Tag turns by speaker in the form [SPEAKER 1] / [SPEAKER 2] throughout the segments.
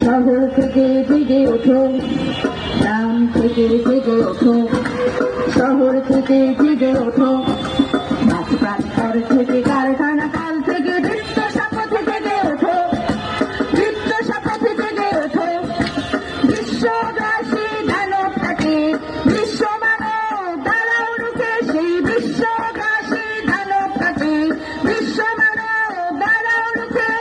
[SPEAKER 1] শহর থেকে জেগে ওঠো, গ্রাম থেকে জেগে ওঠো, শহর থেকে জেগে ওঠো, মাঠ প্রান্তর থেকে কারখানা কাল থেকে বৃত্ত শপথ জেগে ওঠো, বৃত্ত শপথ জেগে ওঠো, বিশ্বগ্রাসী দানবটাকে বিশ্ব মানব দাঁড়াও রুখে, সেই বিশ্বগ্রাসী দানবটাকে বিশ্ব মানব দাঁড়াও রুখে।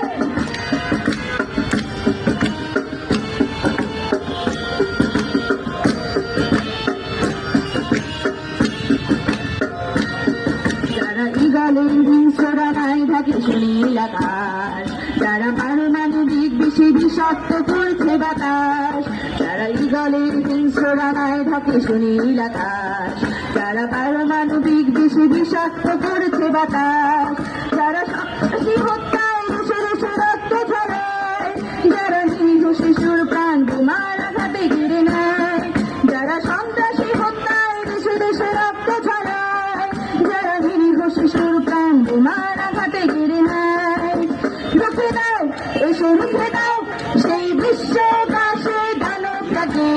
[SPEAKER 1] যারা ইগলের হিংস্রা নাই থাকে সুনীল আকাশ, যারা পারমাণবিক বেশি বিষাক্ত করছে বাতাস, যারা ইগলের হিংস্রা নাই থাকে সুনীল আকাশ, যারা পারমাণবিক বেশি বিষাক্ত করছে বাতাস, যারা সন্ত্রাসী হত্যায় দেশে দেশে রক্ত ঝরায়, যারা নিরীহ শিশুর প্রাণ বোমার আঘাতে কেড়ে নেয়, যারা সন্ত্রাসী হত্যায় দেশে দেশে রক্ত ঝরায়, যারা নিরীহ শিশুর প্রাণ বোমার আঘাতে কেড়ে নেয়, রুখে দাও, এসে রুখে দাও সেই বিশ্বগ্রাসী দানবটাকে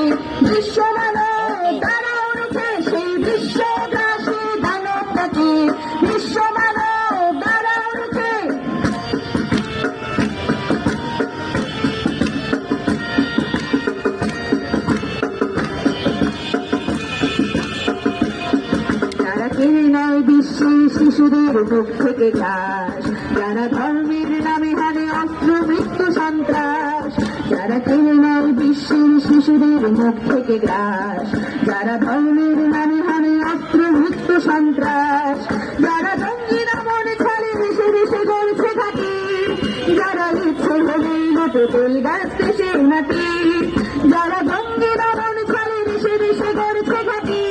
[SPEAKER 1] বিশ্ব মানব দাঁড়াও রুখে, সেই বিশ্বগ্রাসী দানবটাকে বিশ্ব মানব দাঁড়াও রুখে। যারা কেড়ে নেয় বিশ্বের শিশুদের মুখ থেকে ঘাস, যারা ধর্মের নামে হারে অস্ত্র মৃত্যু সন্ত্রাস, যারা কেড়ে নেয় বিশ্বের শিশুদের মুখ থেকে ঘাস, যারা ধর্মের নামে হারে অস্ত্র মৃত্যু সন্ত্রাস, যারা জঙ্গি দমন ছাড়ে দেশে দেশে গড়ছে ঘাঁটি, যারা ইচ্ছে হলেই লোটে তেল গাছ দেশের মাটি, যারা জঙ্গি দমন ছাড়ে দেশে দেশে গড়ছে ঘাঁটি,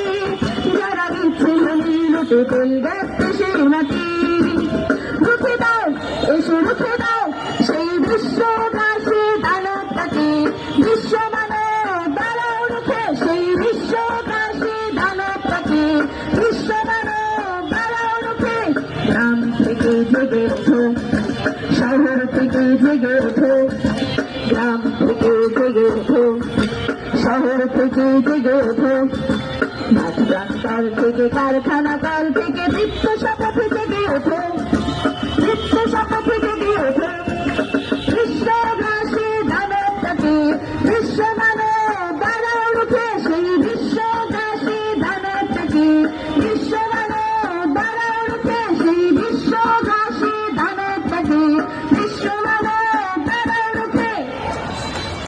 [SPEAKER 1] যারা ইচ্ছে হলেই লোটে তেল গাছ দেশের মাটি, রুখে দাও, এসে রুখে দাও সেই বিশ্বগ্রাসী দানবটাকে বিশ্ব মানব দাঁড়াও রুখে, সেই বিশ্বগ্রাসী দানবটাকে বিশ্ব মানব দাঁড়াও রুখে। গ্রাম থেকে জেগে ওঠো, শহর থেকে জেগে ওঠো, গ্রাম থেকে জেগে ওঠো, শহর থেকে জেগে ওঠো, মাঠ প্রান্তর থেকে কারখানা কাল থেকে বৃত্ত শপথ জেগে ওঠো, বৃত্ত